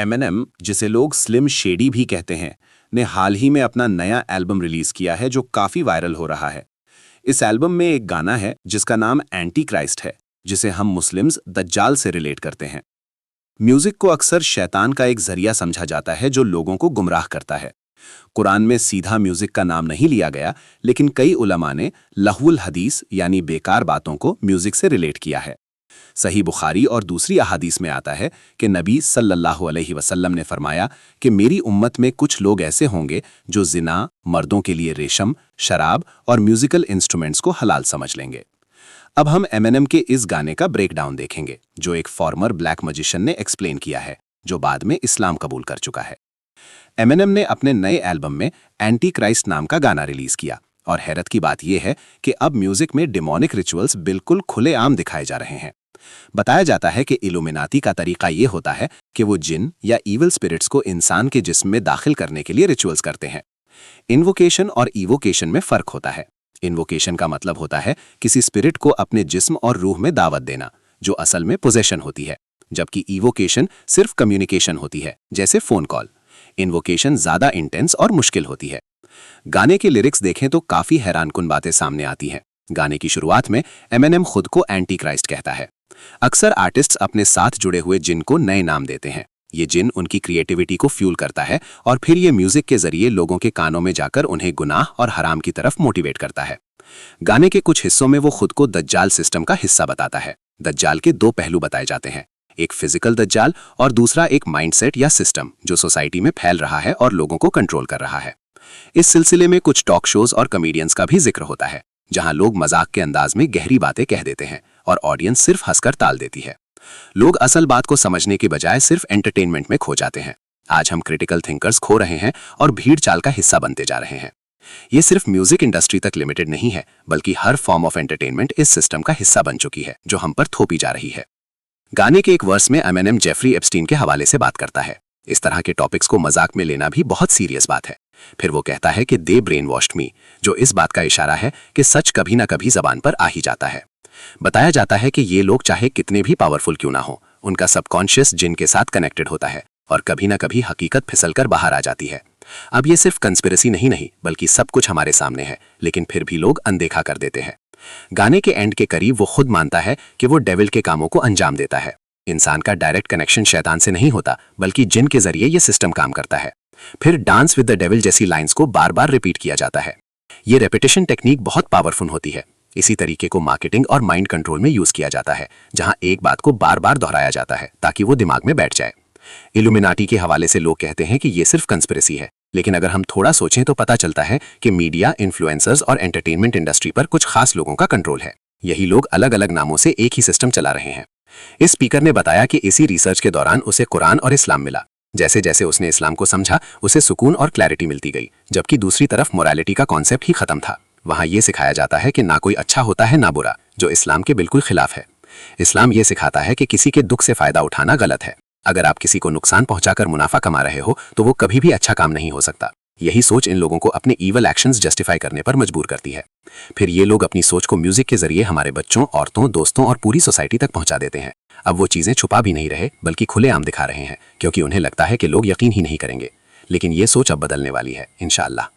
Eminem, जिसे लोग slim shady भी कहते हैं, ने हाल ही में अपना नया एल्बम रिलीज किया है जो काफी वायरल हो रहा है। इस एल्बम में एक गाना है जिसका नाम एंटी क्राइस्ट है, जिसे हम मुस्लिम्स दज्जाल से रिलेट करते हैं। म्यूजिक को अक्सर शैतान का एक जरिया समझा जाता है जो लोगों को गुमराह करता है। कुरान में सीधा म्यूजिक का नाम नहीं लिया गया, लेकिन कई उलमा ने लहवुल हदीस यानी बेकार बातों को म्यूजिक से रिलेट किया है। सही बुखारी और दूसरी अहादीस में आता है कि नबी सल्लल्लाहु अलैहि वसल्लम ने फरमाया कि मेरी उम्मत में कुछ लोग ऐसे होंगे जो जिना, मर्दों के लिए रेशम, शराब और म्यूजिकल इंस्ट्रूमेंट्स को हलाल समझ लेंगे। अब हम एमिनेम के इस गाने का ब्रेकडाउन देखेंगे, जो एक फॉर्मर ब्लैक मजिशियन ने एक्सप्लेन किया है, जो बाद में इस्लाम कबूल कर चुका है। एमिनेम ने अपने नए एल्बम में एंटी क्राइस्ट नाम का गाना रिलीज किया, और हैरत की बात यह है कि अब म्यूजिक में डिमोनिक रिचुअल्स बिल्कुल खुलेआम दिखाए जा रहे हैं। बताया जाता है कि इल्यूमिनाती का तरीका यह होता है कि वो जिन या ईवल स्पिरिट्स को इंसान के जिस्म में दाखिल करने के लिए रिचुअल्स करते हैं। इन्वोकेशन और इवोकेशन में फर्क होता है। इन्वोकेशन का मतलब होता है किसी स्पिरिट को अपने जिस्म और रूह में दावत देना, जो असल में पोजेशन होती है, जबकि इवोकेशन सिर्फ कम्युनिकेशन होती है, जैसे फोन कॉल। इन्वोकेशन ज्यादा इंटेंस और मुश्किल होती है। गाने के लिरिक्स देखें तो काफी हैरानकुन बातें सामने आती हैं। गाने की शुरुआत में एमिनेम खुद को एंटी क्राइस्ट कहता है। अक्सर आर्टिस्ट्स अपने साथ जुड़े हुए जिन को नए नाम देते हैं। ये जिन उनकी क्रिएटिविटी को फ्यूल करता है और फिर ये म्यूजिक के जरिए लोगों के कानों में जाकर उन्हें गुनाह और हराम की तरफ मोटिवेट करता है। गाने के कुछ हिस्सों में वो खुद को दज्जाल सिस्टम का हिस्सा बताता है। दज्जाल के दो पहलू बताए जाते हैं, एक फिजिकल दज्जाल और दूसरा एक माइंडसेट या सिस्टम जो सोसाइटी में फैल रहा है और लोगों को कंट्रोल कर रहा है। इस सिलसिले में कुछ टॉक शोज और कॉमेडियंस का भी जिक्र होता है, जहां लोग मजाक के अंदाज में गहरी बातें कह देते हैं और ऑडियंस सिर्फ हंसकर टाल देती है। लोग असल बात को समझने के बजाय सिर्फ एंटरटेनमेंट में खो जाते हैं। आज हम क्रिटिकल थिंकर्स खो रहे हैं और भीड़ चाल का हिस्सा बनते जा रहे हैं। ये सिर्फ म्यूजिक इंडस्ट्री तक लिमिटेड नहीं है, बल्कि हर फॉर्म ऑफ एंटरटेनमेंट इस सिस्टम का हिस्सा बन चुकी है, जो हम पर थोपी जा रही है। गाने के एक वर्स में एमिनेम जेफरी एप्स्टीन के हवाले से बात करता है। इस तरह के टॉपिक्स को मजाक में लेना भी बहुत सीरियस बात है। फिर वो कहता है कि दे ब्रेन वॉश्ड मी, जो इस बात का इशारा है कि सच कभी ना कभी जबान पर आ ही जाता है। बताया जाता है कि ये लोग चाहे कितने भी पावरफुल क्यों ना हो, उनका सबकॉन्शियस जिन के साथ कनेक्टेड होता है और कभी ना कभी हकीकत फिसलकर बाहर आ जाती है। अब ये सिर्फ कंस्पिरेसी नहीं बल्कि सब कुछ हमारे सामने है, लेकिन फिर भी लोग अनदेखा कर देते हैं। गाने के एंड के करीब वो खुद मानता है कि वो डेविल के कामों को अंजाम देता है। इंसान का डायरेक्ट कनेक्शन शैतान से नहीं होता, बल्कि जिन के जरिए ये सिस्टम काम करता है। फिर डांस विद द डेविल जैसी लाइंस को बार बार रिपीट किया जाता है। ये रेपिटेशन टेक्निक बहुत पावरफुल होती है। इसी तरीके को मार्केटिंग और माइंड कंट्रोल में यूज किया जाता है, जहां एक बात को बार बार दोहराया जाता है ताकि वो दिमाग में बैठ जाए। इल्यूमिनाटी के हवाले से लोग कहते हैं कि ये सिर्फ कंस्पिरेसी है, लेकिन अगर हम थोड़ा सोचें तो पता चलता है कि मीडिया, इन्फ्लुएंसर्स और एंटरटेनमेंट इंडस्ट्री पर कुछ खास लोगों का कंट्रोल है। यही लोग अलग अलग नामों से एक ही सिस्टम चला रहे हैं। इस स्पीकर ने बताया कि इसी रिसर्च के दौरान उसे कुरान और इस्लाम मिला। जैसे जैसे उसने इस्लाम को समझा, उसे सुकून और क्लैरिटी मिलती गई, जबकि दूसरी तरफ मोरालिटी का कॉन्सेप्ट ही खत्म था। वहां यह सिखाया जाता है कि ना कोई अच्छा होता है ना बुरा, जो इस्लाम के बिल्कुल खिलाफ है। इस्लाम यह सिखाता है कि किसी के दुख से फायदा उठाना गलत है। अगर आप किसी को नुकसान पहुंचाकर मुनाफा कमा रहे हो तो वो कभी भी अच्छा काम नहीं हो सकता। यही सोच इन लोगों को अपने ईवल एक्शंस जस्टिफाई करने पर मजबूर करती है। फिर ये लोग अपनी सोच को म्यूजिक के जरिए हमारे बच्चों, औरतों, दोस्तों और पूरी सोसाइटी तक पहुंचा देते हैं। अब वो चीजें छुपा भी नहीं रहे, बल्कि खुलेआम दिखा रहे हैं, क्योंकि उन्हें लगता है कि लोग यकीन ही नहीं करेंगे। लेकिन ये सोच अब बदलने वाली है, इंशाअल्लाह।